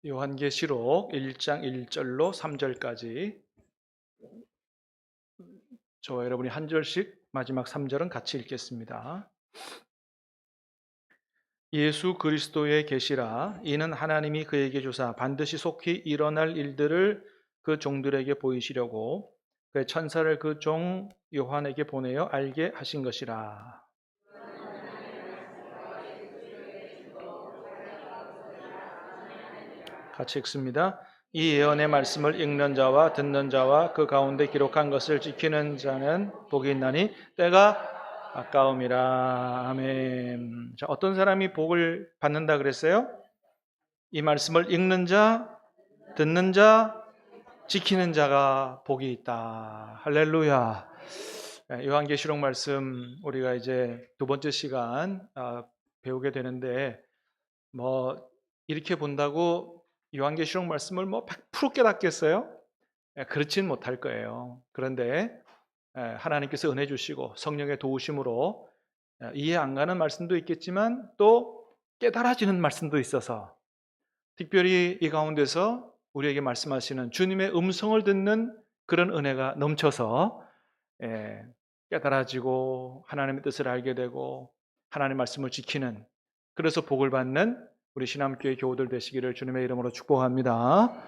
요한계시록 1장 1절로 3절까지 저와 여러분이 한 절씩 마지막 3절은 같이 읽겠습니다. 예수 그리스도의 계시라 이는 하나님이 그에게 주사 반드시 속히 일어날 일들을 그 종들에게 보이시려고 그 천사를 그 종 요한에게 보내어 알게 하신 것이라. 같이 읽습니다. 이 예언의 말씀을 읽는 자와 듣는 자와 그 가운데 기록한 것을 지키는 자는 복이 있나니 때가 가까움이라. 아멘. 자, 어떤 사람이 복을 받는다 그랬어요? 이 말씀을 읽는 자, 듣는 자, 지키는 자가 복이 있다. 할렐루야. 요한계시록 말씀 우리가 이제 두 번째 시간 배우게 되는데 뭐 이렇게 본다고 요한계시록 말씀을 뭐 100% 깨닫겠어요? 그렇진 못할 거예요. 그런데 하나님께서 은혜 주시고 성령의 도우심으로 이해 안 가는 말씀도 있겠지만 또 깨달아지는 말씀도 있어서 특별히 이 가운데서 우리에게 말씀하시는 주님의 음성을 듣는 그런 은혜가 넘쳐서 깨달아지고 하나님의 뜻을 알게 되고 하나님의 말씀을 지키는, 그래서 복을 받는 우리 신암교회 교우들 되시기를 주님의 이름으로 축복합니다.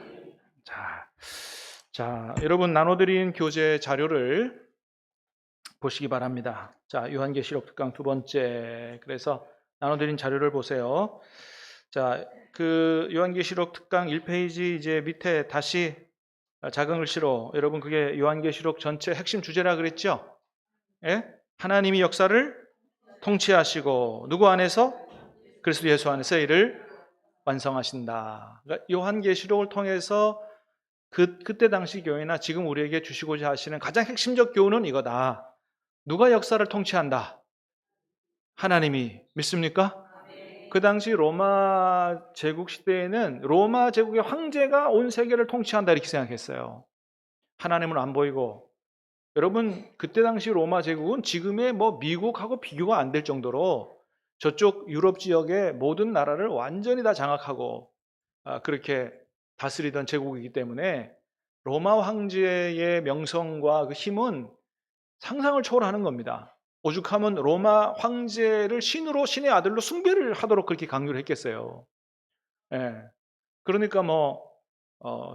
자, 여러분 나눠드린 교재 자료를 보시기 바랍니다. 자, 요한계시록 특강 두 번째, 그래서 나눠드린 자료를 보세요. 자, 그 요한계시록 특강 1페이지 이제 밑에 다시 작은 글씨로, 여러분 그게 요한계시록 전체 핵심 주제라 그랬죠? 예? 하나님이 역사를 통치하시고 누구 안에서? 그리스도 예수 안에서 이를 완성하신다. 그러니까 요한계시록을 통해서 그때 당시 교회나 지금 우리에게 주시고자 하시는 가장 핵심적 교훈은 이거다. 누가 역사를 통치한다? 하나님이. 믿습니까? 그 당시 로마 제국 시대에는 로마 제국의 황제가 온 세계를 통치한다 이렇게 생각했어요. 하나님은 안 보이고. 여러분 그때 당시 로마 제국은 지금의 뭐 미국하고 비교가 안 될 정도로 저쪽 유럽 지역의 모든 나라를 완전히 다 장악하고 그렇게 다스리던 제국이기 때문에 로마 황제의 명성과 그 힘은 상상을 초월하는 겁니다. 오죽하면 로마 황제를 신으로, 신의 아들로 숭배를 하도록 그렇게 강요를 했겠어요. 예. 그러니까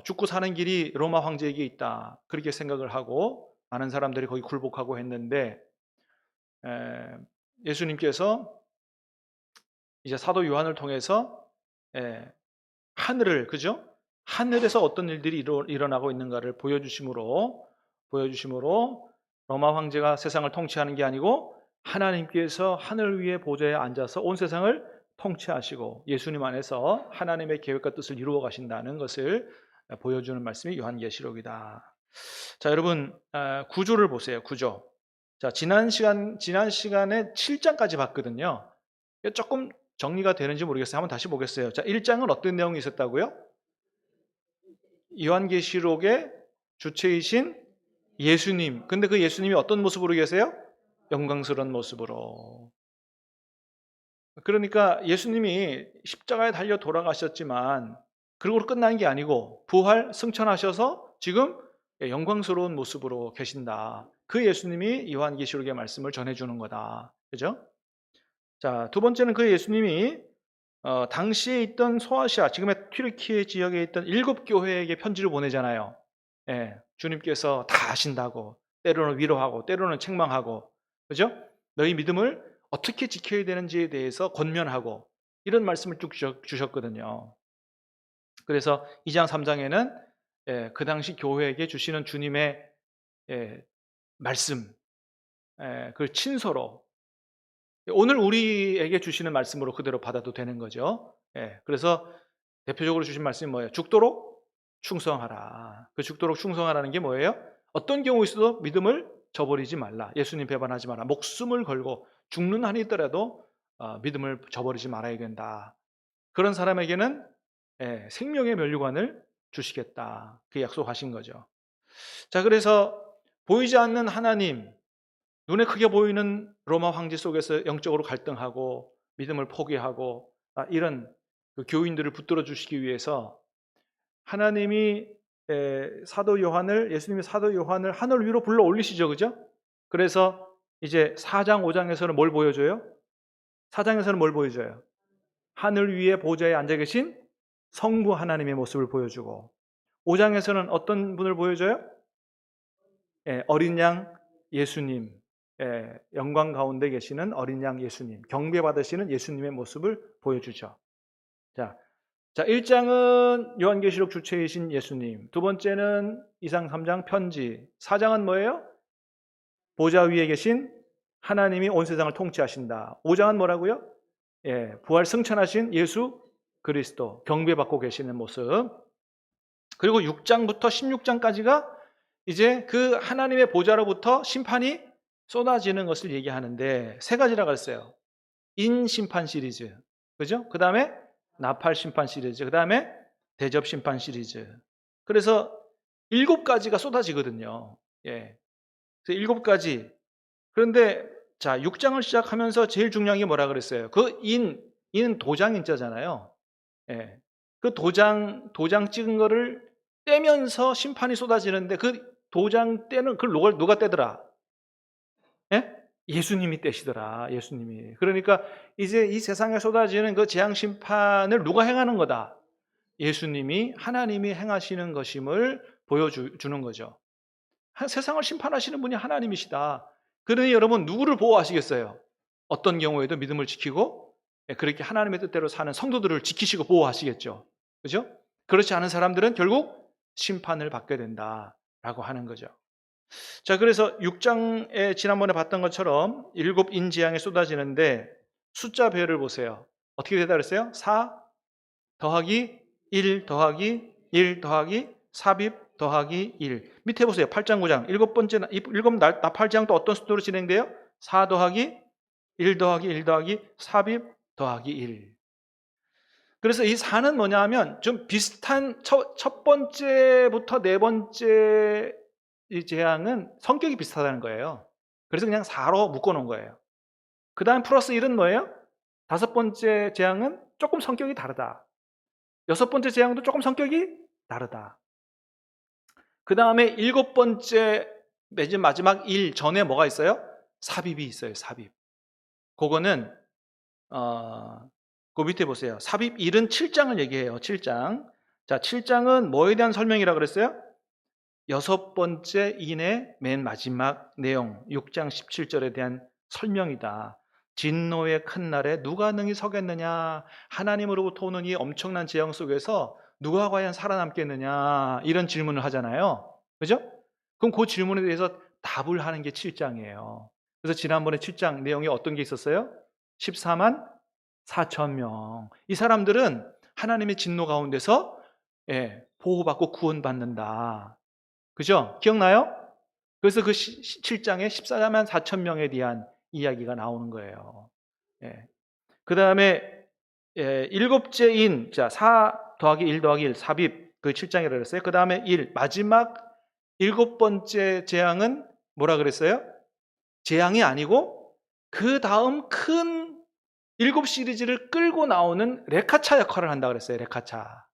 죽고 사는 길이 로마 황제에게 있다 그렇게 생각을 하고 많은 사람들이 거기 굴복하고 했는데, 예수님께서 이제 사도 요한을 통해서 하늘을, 그죠? 하늘에서 어떤 일들이 일어나고 있는가를 보여주심으로 로마 황제가 세상을 통치하는 게 아니고 하나님께서 하늘 위에 보좌에 앉아서 온 세상을 통치하시고 예수님 안에서 하나님의 계획과 뜻을 이루어 가신다는 것을 보여주는 말씀이 요한계시록이다. 자, 여러분 구조를 보세요. 구조. 자, 지난 시간에 7장까지 봤거든요. 조금 정리가 되는지 모르겠어요. 한번 다시 보겠어요. 자, 1장은 어떤 내용이 있었다고요? 요한계시록의 주체이신 예수님. 근데 그 예수님이 어떤 모습으로 계세요? 영광스러운 모습으로. 그러니까 예수님이 십자가에 달려 돌아가셨지만 그리고 끝난 게 아니고 부활 승천하셔서 지금 영광스러운 모습으로 계신다. 그 예수님이 요한계시록의 말씀을 전해주는 거다. 그죠? 자, 두 번째는 그 예수님이 당시에 있던 소아시아, 지금의 튀르키예 지역에 있던 7교회에게 편지를 보내잖아요. 주님께서 다 아신다고, 때로는 위로하고 때로는 책망하고, 그죠? 너희 믿음을 어떻게 지켜야 되는지에 대해서 권면하고 이런 말씀을 쭉 주셨거든요. 그래서 2장 3장에는 그 당시 교회에게 주시는 주님의 말씀, 그 친서로 오늘 우리에게 주시는 말씀으로 그대로 받아도 되는 거죠. 그래서 대표적으로 주신 말씀이 뭐예요? 죽도록 충성하라. 그 죽도록 충성하라는 게 뭐예요? 어떤 경우 있어도 믿음을 저버리지 말라. 예수님 배반하지 마라. 목숨을 걸고 죽는 한이 있더라도 믿음을 저버리지 말아야 된다. 그런 사람에게는 생명의 면류관을 주시겠다. 그 약속하신 거죠. 자, 그래서 보이지 않는 하나님, 눈에 크게 보이는 로마 황제 속에서 영적으로 갈등하고 믿음을 포기하고 이런 그 교인들을 붙들어 주시기 위해서 하나님이 예수님이 사도 요한을 하늘 위로 불러 올리시죠. 그죠? 그래서 이제 4장, 5장에서는 뭘 보여줘요? 4장에서는 뭘 보여줘요? 하늘 위에 보좌에 앉아 계신 성부 하나님의 모습을 보여주고, 5장에서는 어떤 분을 보여줘요? 어린 양 예수님, 영광 가운데 계시는 어린 양 예수님, 경배받으시는 예수님의 모습을 보여주죠. 자, 1장은 요한계시록 주체이신 예수님, 두 번째는 2장, 3장 편지, 4장은 뭐예요? 보좌 위에 계신 하나님이 온 세상을 통치하신다. 5장은 뭐라고요? 부활 승천하신 예수 그리스도, 경배받고 계시는 모습. 그리고 6장부터 16장까지가 이제 그 하나님의 보좌로부터 심판이 쏟아지는 것을 얘기하는데, 세 가지라고 했어요. 인심판 시리즈, 그죠? 그 다음에 나팔 심판 시리즈, 그 다음에 대접 심판 시리즈. 그래서 7가지가 쏟아지거든요. 그래서 7가지. 그런데 자, 6장을 시작하면서 제일 중요한 게 뭐라 그랬어요? 그 인은 도장 인자잖아요. 그 도장 찍은 거를 떼면서 심판이 쏟아지는데, 그 도장 떼는 그걸 누가 떼더라? 예수님이 떼시더라. 예수님이. 그러니까 이제 이 세상에 쏟아지는 그 재앙 심판을 누가 행하는 거다? 예수님이, 하나님이 행하시는 것임을 보여주는 거죠. 세상을 심판하시는 분이 하나님이시다. 그러니 여러분, 누구를 보호하시겠어요? 어떤 경우에도 믿음을 지키고 그렇게 하나님의 뜻대로 사는 성도들을 지키시고 보호하시겠죠. 그죠? 그렇지 않은 사람들은 결국 심판을 받게 된다라고 하는 거죠. 자, 그래서 6장에 지난번에 봤던 것처럼 7 인재앙이 쏟아지는데, 숫자별을 보세요. 어떻게 되다 그랬어요? 4 더하기 1 더하기 1 더하기 삽입 더하기 1. 밑에 보세요. 8장 9장. 7 나팔재앙 또 어떤 순서로 진행돼요? 4 더하기 1 더하기 1 더하기 삽입 더하기 1. 그래서 이 4는 뭐냐 하면 좀 비슷한, 첫 번째부터 네 번째 이 재앙은 성격이 비슷하다는 거예요. 그래서 그냥 4로 묶어놓은 거예요. 그 다음 플러스 1은 뭐예요? 5번째 재앙은 조금 성격이 다르다. 6번째 재앙도 조금 성격이 다르다. 그 다음에 7번째 맨 마지막 1 전에 뭐가 있어요? 삽입이 있어요. 삽입. 그거는 그 밑에 보세요. 삽입 1은 7장을 얘기해요. 7장. 자, 7장은 뭐에 대한 설명이라고 그랬어요? 6번째 인의 맨 마지막 내용, 6장 17절에 대한 설명이다. 진노의 큰 날에 누가 능히 서겠느냐? 하나님으로부터 오는 이 엄청난 재앙 속에서 누가 과연 살아남겠느냐? 이런 질문을 하잖아요. 그죠? 그럼 그 질문에 대해서 답을 하는 게 7장이에요. 그래서 지난번에 7장 내용이 어떤 게 있었어요? 14만 4천 명. 이 사람들은 하나님의 진노 가운데서 보호받고 구원받는다. 그죠? 기억나요? 그래서 그 7장에 14만 4천 명에 대한 이야기가 나오는 거예요. 그 다음에 7째 인, 자, 4 더하기 1 더하기 1, 삽입, 그 7장이라고 그랬어요. 그 다음에 1, 마지막 7번째 재앙은 뭐라 그랬어요? 재앙이 아니고 그 다음 큰 7 시리즈를 끌고 나오는 레카차 역할을 한다 그랬어요. 레카차.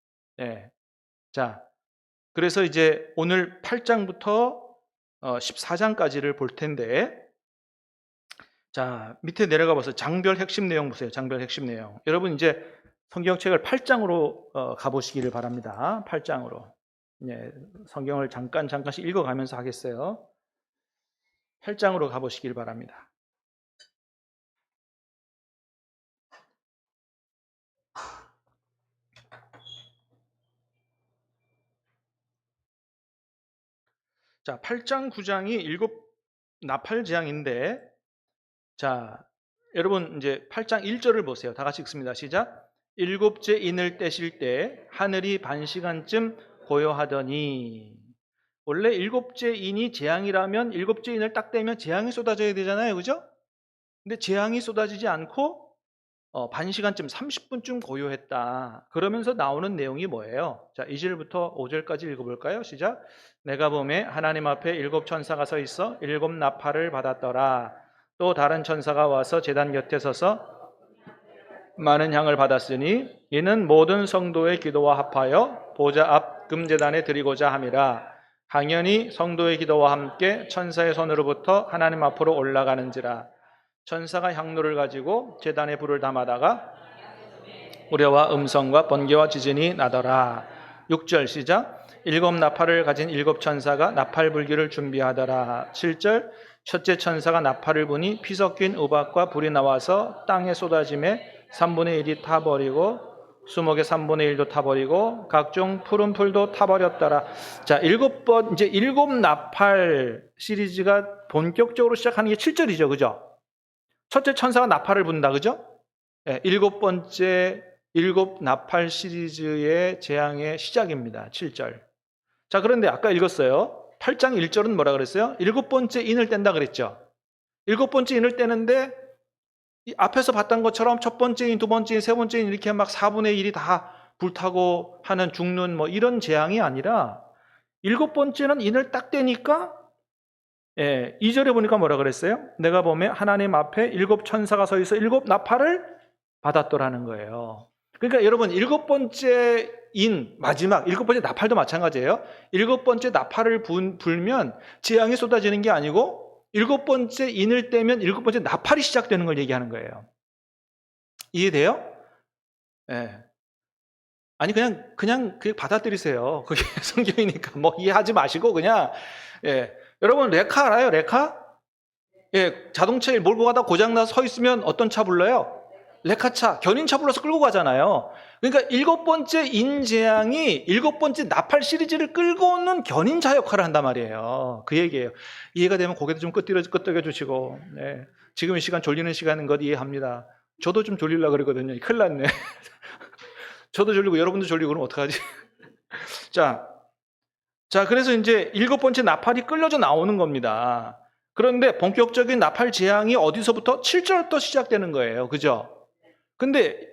자, 그래서 이제 오늘 8장부터 14장까지를 볼 텐데, 자, 밑에 내려가 봐서 장별 핵심 내용 보세요. 장별 핵심 내용. 여러분 이제 성경책을 8장으로 가보시기를 바랍니다. 8장으로. 성경을 잠깐씩 읽어가면서 하겠어요. 8장으로 가보시길 바랍니다. 자, 8장, 9장이 7 나팔 재앙인데, 자, 여러분 이제 8장 1절을 보세요. 다 같이 읽습니다. 시작. 7째 인을 떼실 때 하늘이 반시간쯤 고요하더니. 원래 7째 인이 재앙이라면 7째 인을 딱 떼면 재앙이 쏟아져야 되잖아요. 그죠? 근데 재앙이 쏟아지지 않고 반시간쯤 30분쯤 고요했다. 그러면서 나오는 내용이 뭐예요? 자, 2절부터 5절까지 읽어볼까요? 시작. 내가 보매 하나님 앞에 7 천사가 서 있어 7 나팔을 받았더라. 또 다른 천사가 와서 제단 곁에 서서 많은 향을 받았으니 이는 모든 성도의 기도와 합하여 보좌 앞 금제단에 드리고자 함이라. 항연히 성도의 기도와 함께 천사의 손으로부터 하나님 앞으로 올라가는지라. 천사가 향로를 가지고 제단에 불을 담아다가 우레와 음성과 번개와 지진이 나더라. 6절 시작. 7 나팔을 가진 7 천사가 나팔 불기를 준비하더라. 7절. 첫째 천사가 나팔을 부니 피 섞인 우박과 불이 나와서 땅에 쏟아짐에 3분의 1이 타버리고 수목의 3분의 1도 타버리고 각종 푸른 풀도 타버렸더라. 자, 7번 이제 7 나팔 시리즈가 본격적으로 시작하는 게 7절이죠. 그죠? 첫째 천사가 나팔을 분다. 그죠? 네, 7번째 7 나팔 시리즈의 재앙의 시작입니다. 7절. 자, 그런데 아까 읽었어요. 8장 1절은 뭐라 그랬어요? 7번째 인을 뗀다 그랬죠. 7번째 인을 떼는데 이 앞에서 봤던 것처럼 첫 번째 인, 두 번째 인, 세 번째 인 이렇게 막 4분의 1이 다 불타고 하는 죽는 뭐 이런 재앙이 아니라 7번째는 인을 딱 떼니까 2절에 보니까 뭐라 그랬어요? 내가 보면 하나님 앞에 7 천사가 서 있어 7 나팔을 받았더라는 거예요. 그러니까 여러분 7번째 인 마지막 7번째 나팔도 마찬가지예요. 7번째 나팔을 불면 재앙이 쏟아지는 게 아니고 7번째 인을 떼면 7번째 나팔이 시작되는 걸 얘기하는 거예요. 이해돼요? 예. 아니 그냥 받아들이세요. 그게 성경이니까 뭐 이해하지 마시고 그냥 여러분 레카 알아요? 레카? 자동차에 몰고 가다 고장 나서 서 있으면 어떤 차 불러요? 레카차, 견인차 불러서 끌고 가잖아요. 그러니까 7번째 인재앙이 7번째 나팔 시리즈를 끌고 오는 견인차 역할을 한단 말이에요. 그 얘기예요. 이해가 되면 고개도 좀 끄덕여 주시고. 네. 지금 이 시간 졸리는 시간인 것 이해합니다. 저도 좀 졸리려고 그러거든요. 큰일 났네. 저도 졸리고 여러분도 졸리고 그러면 어떡하지? 자, 그래서 이제 7번째 나팔이 끌려져 나오는 겁니다. 그런데 본격적인 나팔 재앙이 어디서부터? 7절부터 시작되는 거예요. 그죠? 근데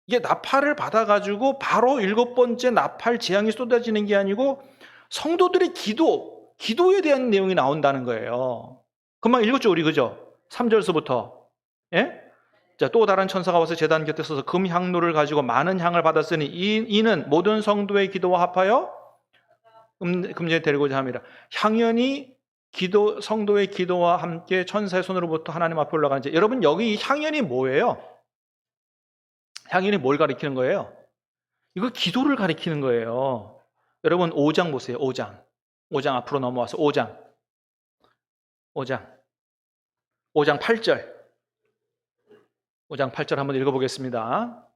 이게 나팔을 받아가지고 바로 7번째 나팔 재앙이 쏟아지는 게 아니고 성도들의 기도에 대한 내용이 나온다는 거예요. 금방 읽었죠, 우리 그죠? 3절서부터. 예? 자, 또 다른 천사가 와서 제단 곁에 서서 금향로를 가지고 많은 향을 받았으니 이는 모든 성도의 기도와 합하여 금제에 데리고자 함이라. 향연이 성도의 기도와 함께 천사의 손으로부터 하나님 앞에 올라가는지. 여러분 여기 향연이 뭐예요? 향연이 뭘 가리키는 거예요? 이거 기도를 가리키는 거예요. 여러분 5장 보세요. 5장 앞으로 넘어와서 5장 8절 5장 8절 한번 읽어보겠습니다.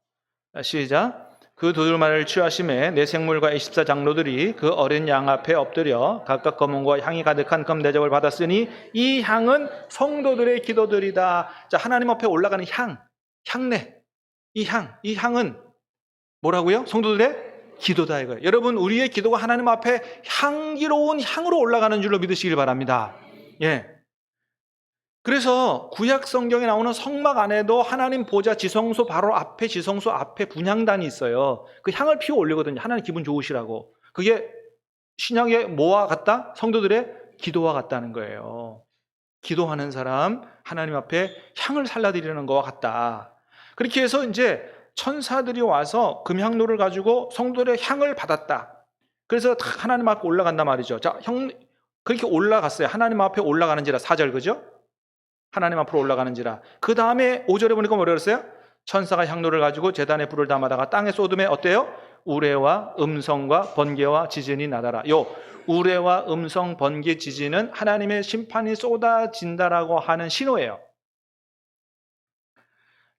시작. 그 두들만을 취하심에 내 생물과 24장로들이 그 어린 양 앞에 엎드려 각각 검은과 향이 가득한 금 대접을 받았으니 이 향은 성도들의 기도들이다. 자, 하나님 앞에 올라가는 향내. 이 향은 뭐라고요? 성도들의 기도다 이거예요. 여러분 우리의 기도가 하나님 앞에 향기로운 향으로 올라가는 줄로 믿으시길 바랍니다. 그래서 구약 성경에 나오는 성막 안에도 하나님 보좌 지성소 바로 앞에 지성소 앞에 분향단이 있어요. 그 향을 피워 올리거든요. 하나님 기분 좋으시라고. 그게 신약의 뭐와 같다? 성도들의 기도와 같다는 거예요. 기도하는 사람 하나님 앞에 향을 살라드리는 것과 같다. 그렇게 해서 이제 천사들이 와서 금향로를 가지고 성도들의 향을 받았다. 그래서 하나님 앞에 올라간단 말이죠. 자, 그렇게 올라갔어요. 하나님 앞에 올라가는지라 4절 그죠? 하나님 앞으로 올라가는지라. 그 다음에 5절에 보니까 뭐라 그랬어요? 천사가 향로를 가지고 제단에 불을 담아다가 땅에 쏟음에 어때요? 우레와 음성과 번개와 지진이 나더라. 요 우레와 음성, 번개, 지진은 하나님의 심판이 쏟아진다라고 하는 신호예요.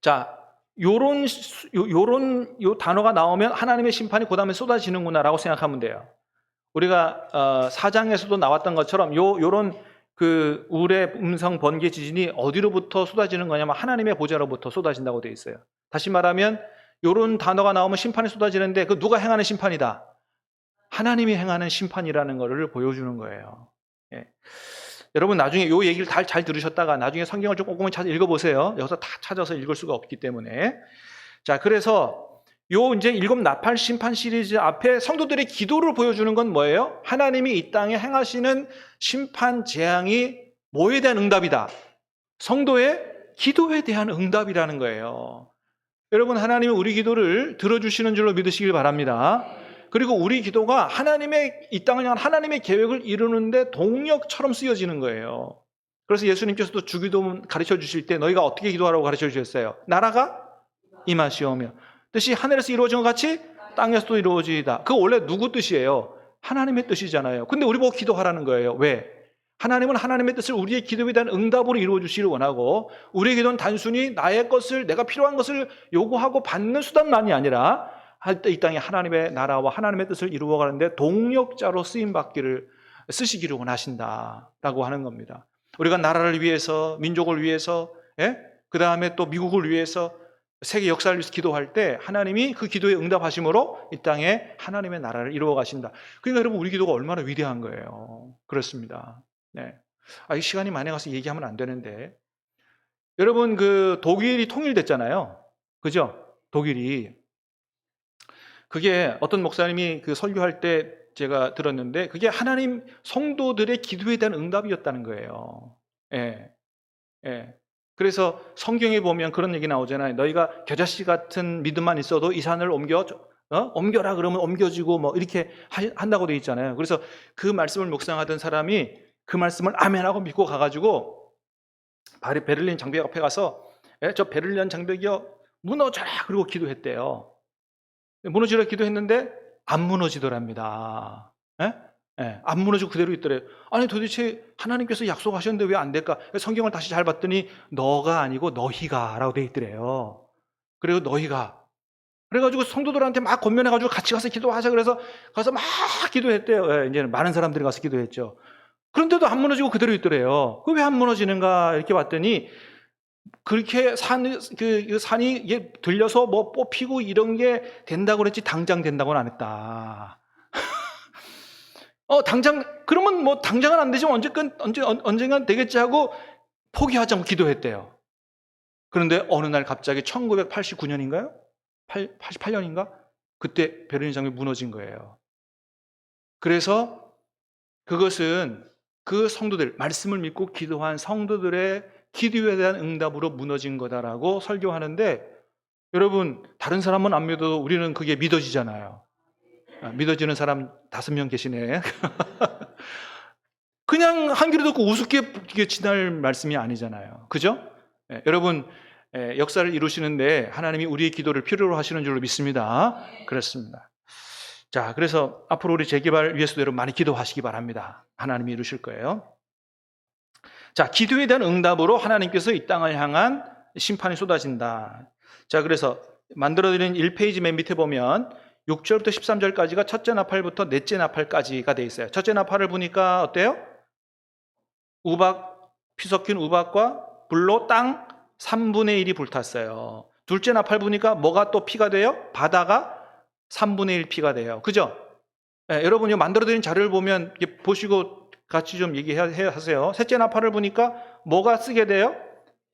자, 요런 단어가 나오면 하나님의 심판이 그 다음에 쏟아지는구나라고 생각하면 돼요. 우리가 4장에서도 나왔던 것처럼 요런 그 우레, 음성, 번개, 지진이 어디로부터 쏟아지는 거냐면 하나님의 보좌로부터 쏟아진다고 되어 있어요. 다시 말하면 이런 단어가 나오면 심판이 쏟아지는데 그 누가 행하는 심판이다? 하나님이 행하는 심판이라는 것을 보여주는 거예요. 여러분 나중에 이 얘기를 잘 들으셨다가 나중에 성경을 좀 꼼꼼히 찾아 읽어보세요. 여기서 다 찾아서 읽을 수가 없기 때문에. 자, 그래서 이제 7 나팔 심판 시리즈 앞에 성도들의 기도를 보여주는 건 뭐예요? 하나님이 이 땅에 행하시는 심판 재앙이 뭐에 대한 응답이다? 성도의 기도에 대한 응답이라는 거예요. 여러분 하나님은 우리 기도를 들어주시는 줄로 믿으시길 바랍니다. 그리고 우리 기도가 하나님의 이 땅을 향한 하나님의 계획을 이루는데 동력처럼 쓰여지는 거예요. 그래서 예수님께서도 주기도 가르쳐 주실 때 너희가 어떻게 기도하라고 가르쳐 주셨어요? 나라가 임하시오며 뜻이 하늘에서 이루어진 것 같이 땅에서도 이루어지이다. 그거 원래 누구 뜻이에요? 하나님의 뜻이잖아요. 근데 우리 보고 기도하라는 거예요. 왜? 하나님은 하나님의 뜻을 우리의 기도에 대한 응답으로 이루어 주시기를 원하고 우리의 기도는 단순히 나의 것을 내가 필요한 것을 요구하고 받는 수단만이 아니라 이 땅에 하나님의 나라와 하나님의 뜻을 이루어가는데 동력자로 쓰시기를 원하신다라고 하는 겁니다. 우리가 나라를 위해서 민족을 위해서 그 다음에 또 미국을 위해서 세계 역사를 위해서 기도할 때 하나님이 그 기도에 응답하심으로 이 땅에 하나님의 나라를 이루어 가신다. 그러니까 여러분 우리 기도가 얼마나 위대한 거예요. 그렇습니다. 네. 이 시간이 많이 가서 얘기하면 안 되는데 여러분 그 독일이 통일됐잖아요. 그죠? 독일이 그게 어떤 목사님이 그 설교할 때 제가 들었는데 그게 하나님 성도들의 기도에 대한 응답이었다는 거예요. 예. 예. 그래서 성경에 보면 그런 얘기 나오잖아요. 너희가 겨자씨 같은 믿음만 있어도 이 산을 옮겨라 그러면 옮겨지고 뭐 이렇게 한다고 돼 있잖아요. 그래서 그 말씀을 묵상하던 사람이 그 말씀을 아멘하고 믿고 가가지고 베를린 장벽 앞에 가서 저 베를린 장벽이요 무너져라 그리고 기도했대요. 무너지라 기도했는데 안 무너지더랍니다. 안 무너지고 그대로 있더래요. 아니 도대체 하나님께서 약속하셨는데 왜 안 될까? 성경을 다시 잘 봤더니 너가 아니고 너희가 라고 돼 있더래요. 그리고 너희가 그래가지고 성도들한테 막 권면해가지고 같이 가서 기도하자 그래서 가서 막 기도했대요. 이제는 많은 사람들이 가서 기도했죠. 그런데도 안 무너지고 그대로 있더래요. 그 왜 안 무너지는가 이렇게 봤더니 그렇게 산이 이게 들려서 뭐 뽑히고 이런 게 된다고 그랬지 당장 된다고는 안 했다. 당장 그러면 뭐 당장은 안 되지만 언젠간 되겠지 하고 포기하자고 기도했대요. 그런데 어느 날 갑자기 1989년인가요? 88년인가? 그때 베를린 장벽이 무너진 거예요. 그래서 그것은 그 성도들, 말씀을 믿고 기도한 성도들의 기도에 대한 응답으로 무너진 거다라고 설교하는데 여러분 다른 사람은 안 믿어도 우리는 그게 믿어지잖아요. 믿어지는 사람 5명 계시네. 그냥 한 귀로 듣고 우습게 지날 말씀이 아니잖아요. 그죠? 여러분 역사를 이루시는데 하나님이 우리의 기도를 필요로 하시는 줄로 믿습니다. 그렇습니다. 자, 그래서 앞으로 우리 재개발 위해서도 여러분 많이 기도하시기 바랍니다. 하나님이 이루실 거예요. 자, 기도에 대한 응답으로 하나님께서 이 땅을 향한 심판이 쏟아진다. 자, 그래서 만들어드린 1페이지 맨 밑에 보면 6절부터 13절까지가 첫째 나팔부터 넷째 나팔까지가 돼 있어요. 첫째 나팔을 보니까 어때요? 피 섞인 우박과 불로 땅 3분의 1이 불탔어요. 둘째 나팔 보니까 뭐가 또 피가 돼요? 바다가 3분의 1 피가 돼요. 그죠? 여러분 만들어드린 자료를 보면 보시고 같이 좀 얘기하세요. 셋째 나팔을 보니까 뭐가 쓰게 돼요?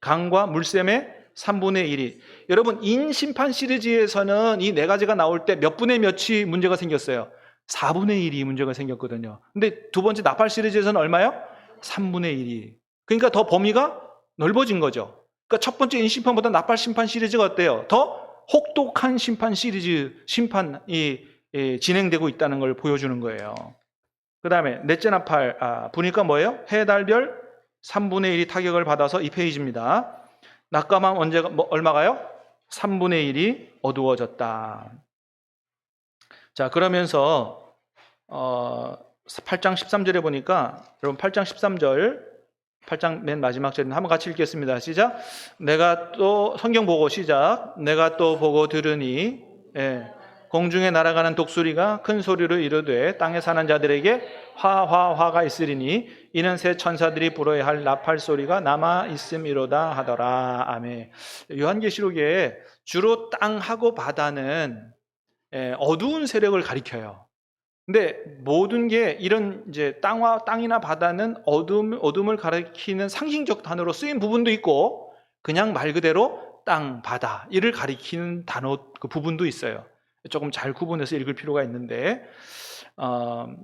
강과 물샘의 3분의 1이. 여러분 인심판 시리즈에서는 이 네 가지가 나올 때 몇 분의 몇이 문제가 생겼어요? 4분의 1이 문제가 생겼거든요. 근데 두 번째 나팔 시리즈에서는 얼마요? 3분의 1이. 그러니까 더 범위가 넓어진 거죠. 그러니까 첫 번째 인심판보다 나팔 심판 시리즈가 어때요? 더 혹독한 심판이 진행되고 있다는 걸 보여주는 거예요. 그 다음에 넷째 나팔 보니까 뭐예요? 해, 달, 별 3분의 1이 타격을 받아서 이 페이지입니다. 낮과밤 얼마가요? 3분의 1이 어두워졌다. 자, 그러면서 8장 13절에 보니까 여러분 8장 13절 8장 맨 마지막 절에 한번 같이 읽겠습니다. 시작. 내가 또 성경 보고 시작. 내가 또 보고 들으니 공중에 날아가는 독수리가 큰 소리로 이르되 땅에 사는 자들에게 화가 있으리니 이는 새 천사들이 불어야 할 나팔 소리가 남아 있음이로다 하더라. 아멘. 요한계시록에 주로 땅하고 바다는 어두운 세력을 가리켜요. 근데 모든 게 이런 이제 땅이나 바다는 어둠을 가리키는 상징적 단어로 쓰인 부분도 있고 그냥 말 그대로 땅, 바다 이를 가리키는 단어 그 부분도 있어요. 조금 잘 구분해서 읽을 필요가 있는데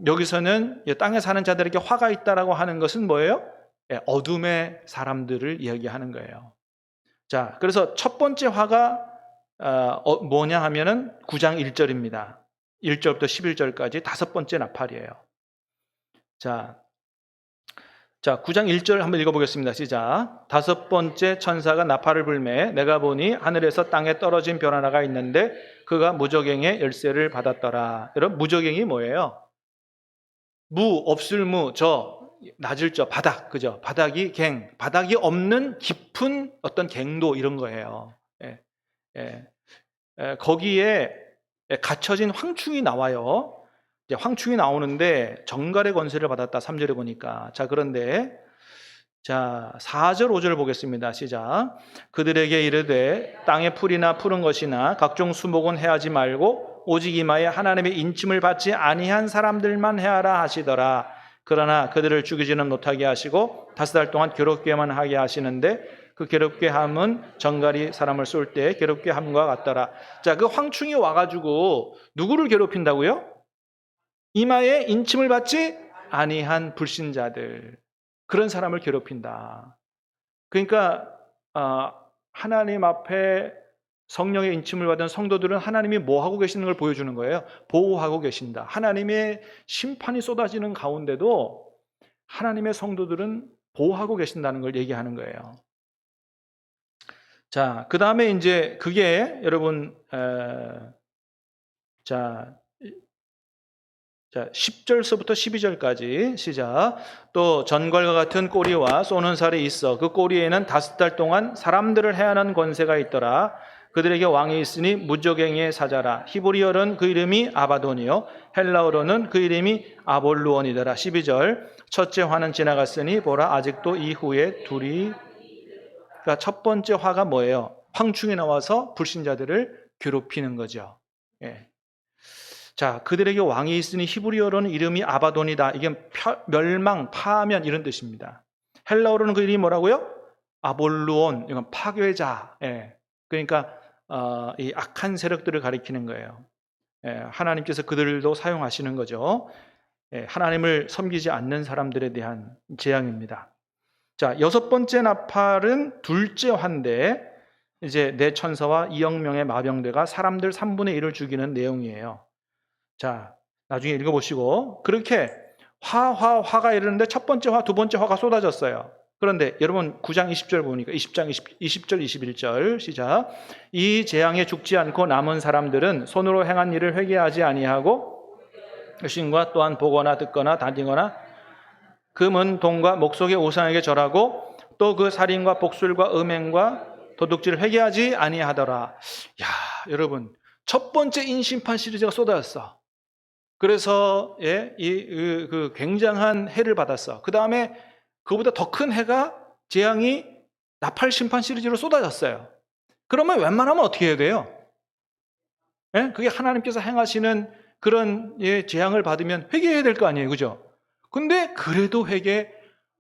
여기서는 땅에 사는 자들에게 화가 있다라고 하는 것은 뭐예요? 어둠의 사람들을 이야기하는 거예요. 자, 그래서 첫 번째 화가 뭐냐 하면은 9장 1절입니다. 1절부터 11절까지 다섯 번째 나팔이에요. 자, 9장 1절 한번 읽어보겠습니다. 시작. 다섯 번째 천사가 나팔을 불매 내가 보니 하늘에서 땅에 떨어진 별 하나가 있는데 그가 무저갱의 열쇠를 받았더라. 여러분, 무저갱이 뭐예요? 무, 없을 무, 낮을 바닥, 그죠? 바닥이 바닥이 없는 깊은 어떤 갱도 이런 거예요. 거기에 갇혀진 황충이 나와요. 이제 황충이 나오는데 정갈의 권세를 받았다. 3절에 보니까. 자, 그런데 4절 5절 보겠습니다. 시작. 그들에게 이르되 땅의 풀이나 푸른 것이나 각종 수목은 해하지 말고 오직 이마에 하나님의 인침을 받지 아니한 사람들만 해하라 하시더라. 그러나 그들을 죽이지는 못하게 하시고 5달 동안 괴롭게만 하게 하시는데 그 괴롭게 함은 정갈이 사람을 쏠 때 괴롭게 함과 같더라. 자, 그 황충이 와가지고 누구를 괴롭힌다고요? 이마에 인침을 받지 아니한 불신자들, 그런 사람을 괴롭힌다. 그러니까 하나님 앞에 성령의 인침을 받은 성도들은 하나님이 뭐 하고 계시는 걸 보여주는 거예요. 보호하고 계신다. 하나님의 심판이 쏟아지는 가운데도 하나님의 성도들은 보호하고 계신다는 걸 얘기하는 거예요. 자, 그 다음에 이제 그게 여러분 10절서부터 12절까지 시작. 또 전갈과 같은 꼬리와 쏘는 살이 있어 그 꼬리에는 5달 동안 사람들을 해하는 권세가 있더라. 그들에게 왕이 있으니 무저갱의 사자라. 히브리어로는 그 이름이 아바돈이요 헬라어로는 그 이름이 아볼루온이더라. 12절. 첫째 화는 지나갔으니 보라 아직도 이후에 둘이. 그러니까 첫 번째 화가 뭐예요? 황충이 나와서 불신자들을 괴롭히는 거죠. 자, 그들에게 왕이 있으니 히브리어로는 이름이 아바돈이다. 이게 멸망, 파하면 이런 뜻입니다. 헬라어로는 그 이름이 뭐라고요? 아볼루온. 이건 파괴자. 그러니까 이 악한 세력들을 가리키는 거예요. 하나님께서 그들도 사용하시는 거죠. 하나님을 섬기지 않는 사람들에 대한 재앙입니다. 자, 6번째 나팔은 둘째 화인데 이제 네 천사와 2억 명의 마병대가 사람들 3분의 1을 죽이는 내용이에요. 자, 나중에 읽어보시고 그렇게 화가 이르는데 첫 번째 화, 두 번째 화가 쏟아졌어요. 그런데 여러분 9장 20절 보니까 20절 21절 시작. 이 재앙에 죽지 않고 남은 사람들은 손으로 행한 일을 회개하지 아니하고 신과 또한 보거나 듣거나 다니거나 금은 돈과 목속의 우상에게 절하고 또 그 살인과 복술과 음행과 도둑질을 회개하지 아니하더라. 야, 여러분 첫 번째 인심판 시리즈가 쏟아졌어. 그래서 그 굉장한 해를 받았어. 그 다음에 그보다 더 큰 해가 재앙이 나팔 심판 시리즈로 쏟아졌어요. 그러면 웬만하면 어떻게 해야 돼요? 그게 하나님께서 행하시는 그런 재앙을 받으면 회개해야 될 거 아니에요, 그죠? 근데 그래도 회개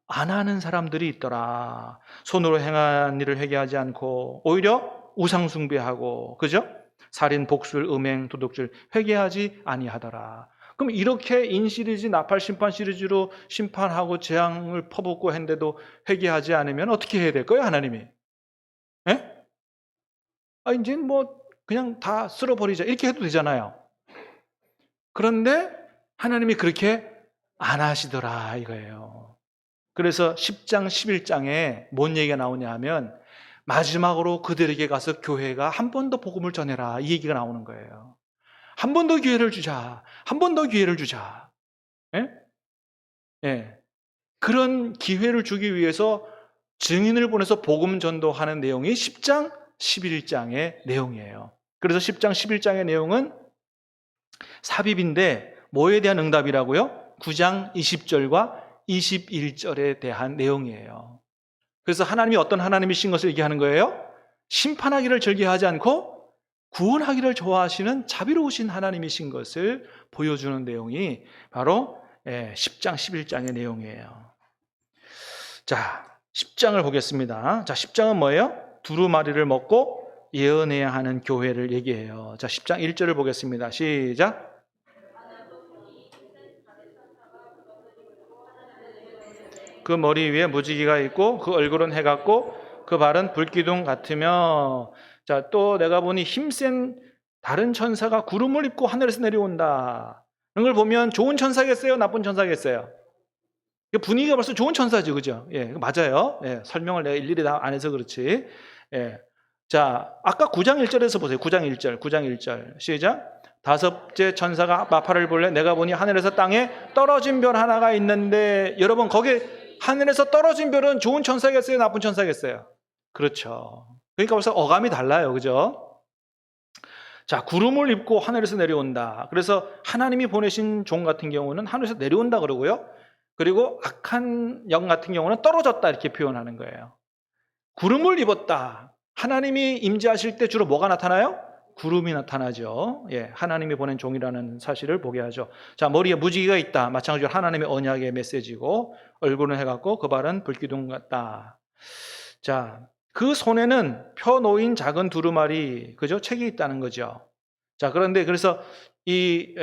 안 하는 사람들이 있더라. 손으로 행한 일을 회개하지 않고 오히려 우상 숭배하고, 그죠? 살인, 복술, 음행, 도둑질 회개하지 아니하더라. 그럼 이렇게 인시리즈, 나팔 심판 시리즈로 심판하고 재앙을 퍼붓고 했는데도 회개하지 않으면 어떻게 해야 될까요, 하나님이? 이제 뭐 그냥 다 쓸어버리자 이렇게 해도 되잖아요. 그런데 하나님이 그렇게 안 하시더라 이거예요. 그래서 10장 11장에 뭔 얘기가 나오냐 하면 마지막으로 그들에게 가서 교회가 한 번 더 복음을 전해라 이 얘기가 나오는 거예요. 한 번 더 기회를 주자. 한 번 더 기회를 주자. 그런 기회를 주기 위해서 증인을 보내서 복음 전도하는 내용이 10장 11장의 내용이에요. 그래서 10장 11장의 내용은 삽입인데 뭐에 대한 응답이라고요? 9장 20절과 21절에 대한 내용이에요. 그래서 하나님이 어떤 하나님이신 것을 얘기하는 거예요? 심판하기를 즐겨하지 않고 구원하기를 좋아하시는 자비로우신 하나님이신 것을 보여주는 내용이 바로 10장 11장의 내용이에요. 자, 10장을 보겠습니다. 자, 10장은 뭐예요? 두루마리를 먹고 예언해야 하는 교회를 얘기해요. 자, 10장 1절을 보겠습니다. 시작. 그 머리 위에 무지개가 있고 그 얼굴은 해 같고 그 발은 불기둥 같으며. 자, 또 내가 보니 힘센 다른 천사가 구름을 입고 하늘에서 내려온다. 이런 걸 보면 좋은 천사겠어요? 나쁜 천사겠어요? 분위기가 벌써 좋은 천사죠, 그죠? 예, 맞아요. 예, 설명을 내가 일일이 다 안 해서 그렇지. 예. 자, 아까 9장 1절에서 보세요. 9장 1절. 시작. 다섯째 천사가 마파를 불러 내가 보니 하늘에서 땅에 떨어진 별 하나가 있는데, 여러분, 거기 하늘에서 떨어진 별은 좋은 천사겠어요? 나쁜 천사겠어요? 그렇죠. 그러니까 벌써 어감이 달라요, 그죠? 자, 구름을 입고 하늘에서 내려온다. 그래서 하나님이 보내신 종 같은 경우는 하늘에서 내려온다 그러고요. 그리고 악한 영 같은 경우는 떨어졌다 이렇게 표현하는 거예요. 구름을 입었다. 하나님이 임재하실 때 주로 뭐가 나타나요? 구름이 나타나죠. 예, 하나님이 보낸 종이라는 사실을 보게 하죠. 자, 머리에 무지개가 있다. 마찬가지로 하나님의 언약의 메시지고, 얼굴은 해갖고 그 발은 불기둥 같다. 자, 그 손에는 펴놓인 작은 두루마리, 그죠? 책이 있다는 거죠. 자, 그런데 그래서 이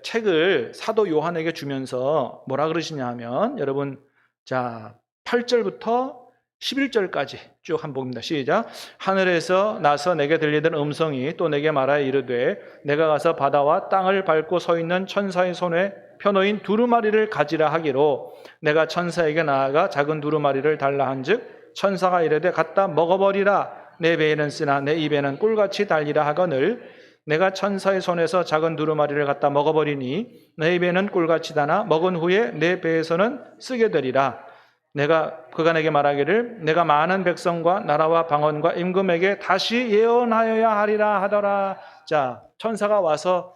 책을 사도 요한에게 주면서 뭐라 그러시냐 하면, 여러분, 자, 8절부터 11절까지 쭉 한번 봅니다. 시작. 하늘에서 나서 내게 들리던 음성이 또 내게 말하여 이르되, 내가 가서 바다와 땅을 밟고 서 있는 천사의 손에 펴놓인 두루마리를 가지라 하기로, 내가 천사에게 나아가 작은 두루마리를 달라 한즉 천사가 이르되 갖다 먹어버리라. 내 배에는 쓰나 내 입에는 꿀같이 달리라 하거늘, 내가 천사의 손에서 작은 두루마리를 갖다 먹어버리니 내 입에는 꿀같이 다나 먹은 후에 내 배에서는 쓰게 되리라. 그가 내게 말하기를 내가 많은 백성과 나라와 방언과 임금에게 다시 예언하여야 하리라 하더라. 자, 천사가 와서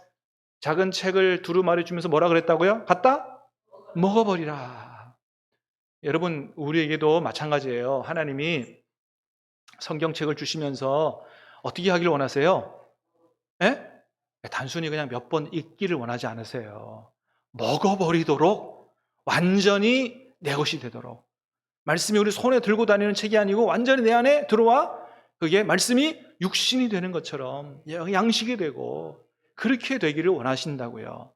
작은 책을 두루마리 주면서 뭐라 그랬다고요? 갖다 먹어버리라. 여러분, 우리에게도 마찬가지예요. 하나님이 성경책을 주시면서 어떻게 하기를 원하세요? 예? 단순히 그냥 몇 번 읽기를 원하지 않으세요. 먹어버리도록, 완전히 내 것이 되도록. 말씀이 우리 손에 들고 다니는 책이 아니고 완전히 내 안에 들어와 그게 말씀이 육신이 되는 것처럼 양식이 되고, 그렇게 되기를 원하신다고요.